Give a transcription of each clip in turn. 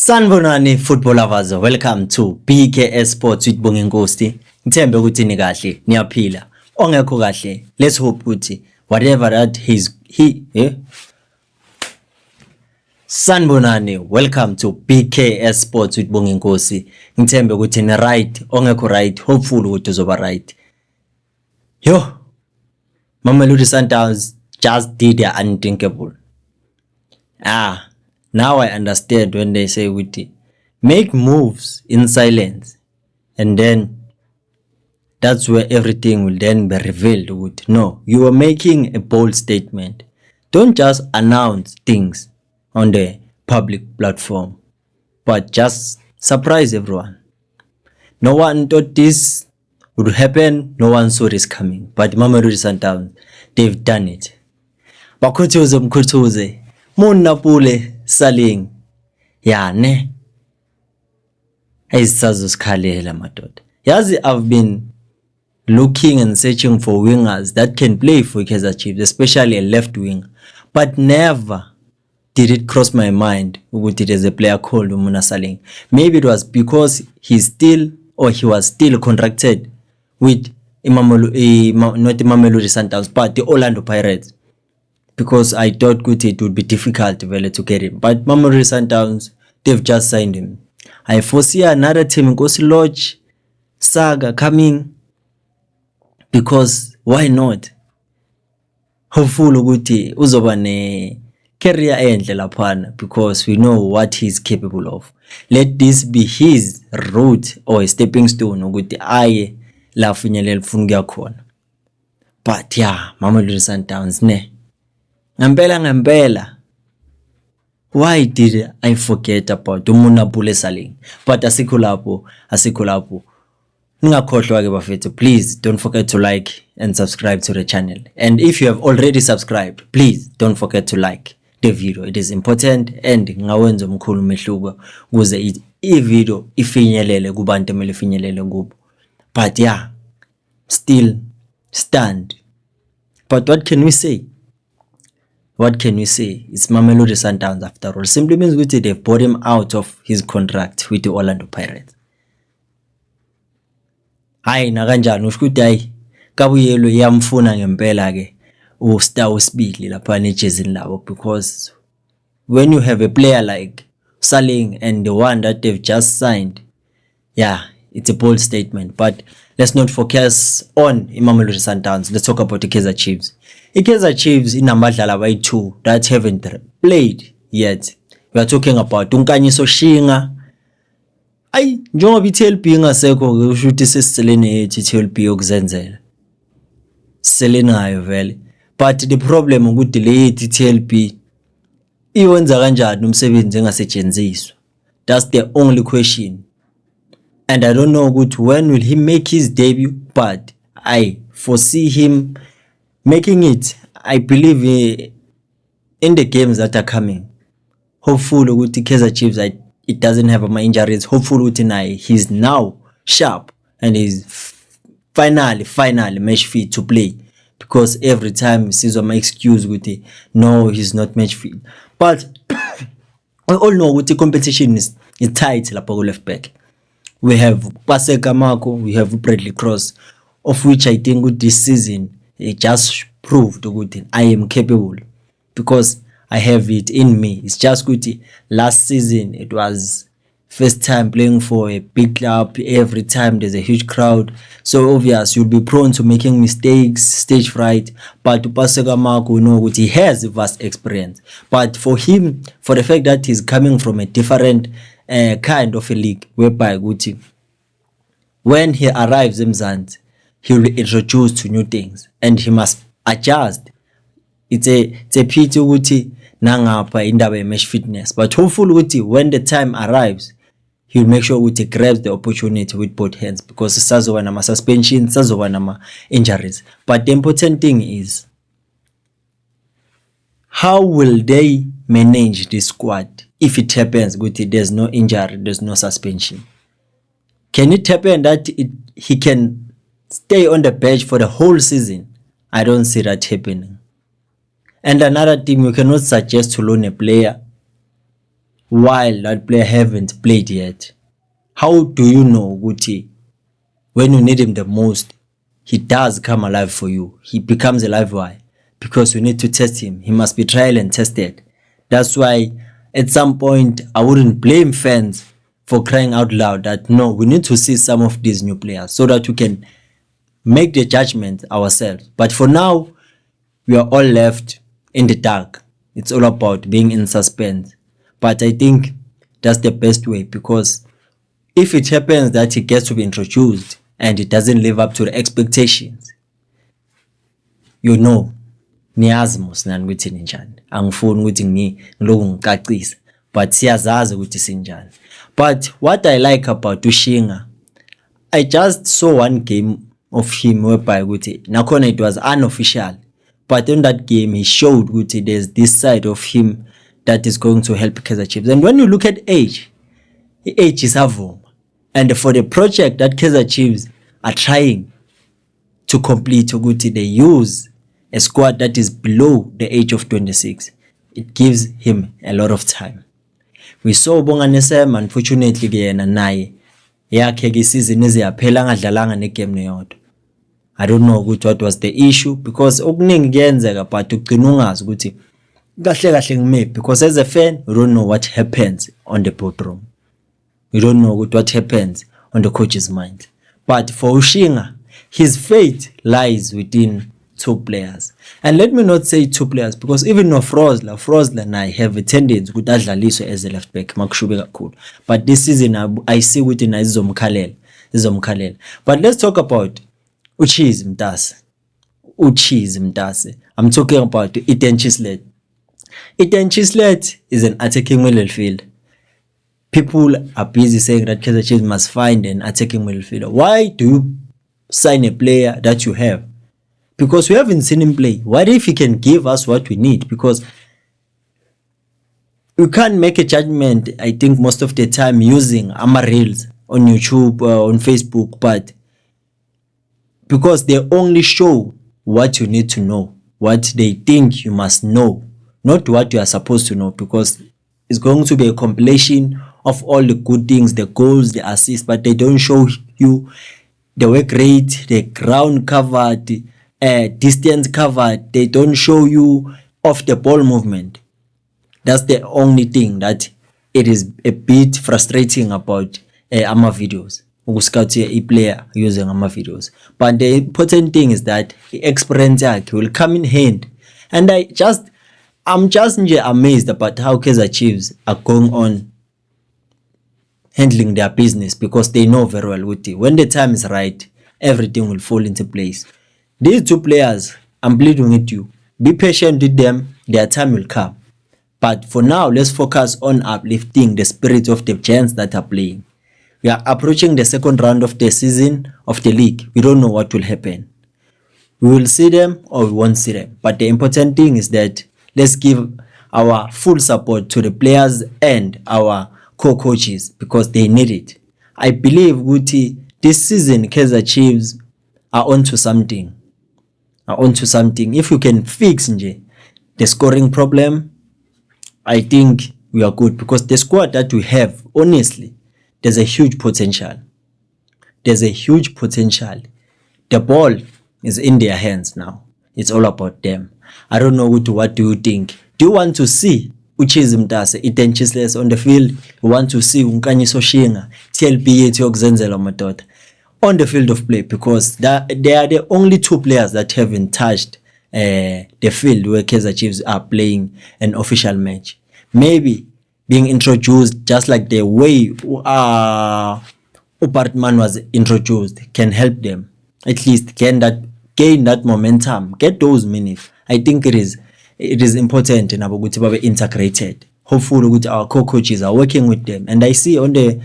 Sanibonani football lovers, welcome to BKS Sports with Bonginkosi. Ngithembe ukuthi ni kahle, niyaphila. Ongekho kahle, let's hope ukuthi whatever that Sanibonani, welcome to BKS Sports with Bonginkosi. Ngithembe ukuthi ni right, ongekho right, hopefully ukuthi uzoba right. Yo, Mamelodi Sundowns just did the unthinkable. Now I understand when they say with make moves in silence, and then that's where everything will then be revealed. With no, you are making a bold statement. Don't just announce things on the public platform, but just surprise everyone. No one thought this would happen. No one saw this coming. But Mamelodi Sundowns, they've done it. Mkhuthuze, Munapule Saling. Ne. Ezisazosikhalela madoda. Yazi I've been looking and searching for wingers that can play for Kaizer Chiefs, especially a left wing, but never did it cross my mind ukuthi there's a player called Muna Saling. Maybe it was because he was still contracted with not Mamelodi Sundowns, but the Orlando Pirates. Because I thought it would be difficult to get him. But Mamelodi Sundowns, they've just signed him. I foresee another team, Nkosi Lodge, Saga coming. Because why not? Hopefully ukuthi uzoba ne career enhle laphana, because we know what he's capable of. Let this be his route or a stepping stone ukuthi aye la finyelela ufuna ukuya khona. But yeah, Mamelodi Sundowns ne. Ngempela. Why did I forget about Umunapule Saling? But asikho lapho. Ningakhohlwa ke bafethu, please don't forget to like and subscribe to the channel. And if you have already subscribed, please don't forget to like the video. It is important and ngawenza omkhulu umehluko ukuze i-video ifinyelele kubantu emele ifinyelele kubo. But yeah, still stand. But what can we say? It's Mamelodi Sundowns after all. Simply means they've bought him out of his contract with the Orlando Pirates. Hayi nakanjani ushukuthi hayi kabuyelo yamfuna ngempela ke uStar wesibili lapha nejezini labo, because when you have a player like Saling and the one that they've just signed, yeah, it's a bold statement. But let's not focus on Mamelodi Sundowns. Let's talk about the Kaizer Chiefs. Kaizer Chiefs inabadlali abayi-2 that haven't played yet. We are talking about Unkanyiso Shinga. Njengoba i-TLB ingasekho ke usho ukuthi sesiselene yethu i-TLB yokuzenzela. Selenayo vele. But the problem ukuthi le yethu i-TLB iwenza kanjani umsebenzi engasetshenziswa. That's the only question. And I don't know when will he make his debut, but I foresee him making it. I believe in the games that are coming. Hopefully with the Kaizer Chiefs, it doesn't have my injuries. Hopefully with he's now sharp and he's finally match fit to play. Because every time sees my excuse with no, he's not match fit. But we all know the competition is tight lapho left back. We have Paseka Marco, we have Bradley Cross, of which I think this season it just proved I am capable, because I have it in me. It's just good. Last season it was first time playing for a big club. Every time there's a huge crowd, so obvious you'll be prone to making mistakes, stage fright. But to Paseka Marco, we know he has vast experience. But for him, for the fact that he's coming from a different kind of a league, whereby when he arrives in Mzansi, he will be introduced to new things and he must adjust. It's a pity ukuthi nangapha indaba ye-match fitness, but hopefully when the time arrives, he will make sure he grabs the opportunity with both hands, because sazoba nama suspension, sazoba nama injuries. But the important thing is, how will they manage this squad if it happens there's no injury, there's no suspension? Can it happen that he can stay on the bench for the whole season? I don't see that happening. And another thing, you cannot suggest to loan a player while that player haven't played yet. How do you know ukuthi when you need him the most, he does come alive for you? He becomes alive. Why? Because you need to test him. He must be trial and tested. That's why at some point I wouldn't blame fans for crying out loud that no, we need to see some of these new players so that we can make the judgment ourselves. But for now, we are all left in the dark. It's all about being in suspense. But I think that's the best way, because if it happens that he gets to be introduced and it doesn't live up to the expectations, you know, niyazi mos nani ukuthi ninjani. Angifuni ukuthi ngiloku ngicacisa, but siyazazi ukuthi sinjani. But what I like about Ushinga, I just saw one game of him whereby nakhona it was unofficial, but in that game he showed there's this side of him that is going to help Kaizer Chiefs. And when you look at age is avuma, and for the project that Kaizer Chiefs are trying to complete, they use a squad that is below the age of 26. It gives him a lot of time. We saw Bongani Sam, unfortunately yena naye yakhe ke season eziyaphela angadlalanga negame neyodwa. I don't know what was the issue, because okuningi kuyenzeka but ugcina ungazi ukuthi kahle kahle ngime, because as a fan you don't know what happens on the boardroom. You don't know what happens on the coach's mind. But for Ushinga, his fate lies within two players. And let me not say two players, because even Frozler and I have a tendency to adlaliswe as a left back makushube kakhulu. But this season I see within izomkhalela. But let's talk about Uchizi Mtase. I'm talking about Eden Chislet. Eden Chislet is an attacking midfielder. People are busy saying that Kaizer Chiefs must find an attacking midfielder. Why do you sign a player that you have? Because we haven't seen him play. What if he can give us what we need? Because you can't make a judgment, I think, most of the time using Reels on YouTube, on Facebook, but because they only show what you need to know, what they think you must know, not what you are supposed to know, because it's going to be a compilation of all the good things, the goals, the assists, but they don't show you the work rate, the ground covered, distance covered. They don't show you off the ball movement. That's the only thing that it is a bit frustrating about AMA videos. Scout a player using AMA videos. But the important thing is that the experience will come in hand. And I'm just amazed about how Kaizer Chiefs are going on handling their business, because they know very well when the time is right, everything will fall into place. These two players, I'm pleading with you, be patient with them, their time will come. But for now, let's focus on uplifting the spirit of the giants that are playing. We are approaching the second round of the season of the league. We don't know what will happen. We will see them or we won't see them. But the important thing is that let's give our full support to the players and our co-coaches, because they need it. I believe this season Kaizer Chiefs are onto something. If you can fix the scoring problem, I think we are good, because the squad that we have, honestly, there's a huge potential. The ball is in their hands now. It's all about them. I don't know what do you think? Do you want to see Uchizi Mtase, Eden Chislet on the field? You want to see Unkanyiso Shinga, TLP yetu yokuzenzela madoda on the field of play? Because they are the only two players that haven't touched the field where Kaizer Chiefs are playing an official match. Maybe being introduced just like the way Upartman was introduced can help them at least gain that momentum, get those minutes. I think it is important in ukuthi babe integrated. Hopefully our co-coaches are working with them, and I see on the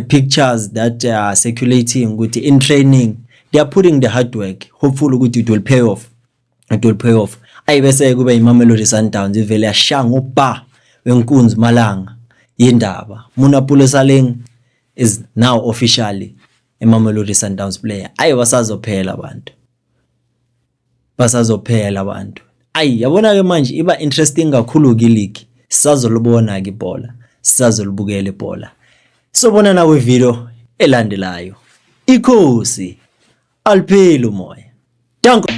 pictures that are circulating in training, they are putting the hard work. Hopefully it will pay off. Ayibese kube iMamelodi Sundowns ivele yashanga uba wenkunzi Malanga yindaba. Munapule Saleng is now officially a Mamelodi Sundowns player. Basazophela abantu. Yabona ke manje iba interesting kakhulu ke league. Sizolubona ke ibhola. sisazolibukela ibhola. Sobonana kwivideo elandelayo. Ikhosi alipheli umoya. Danko.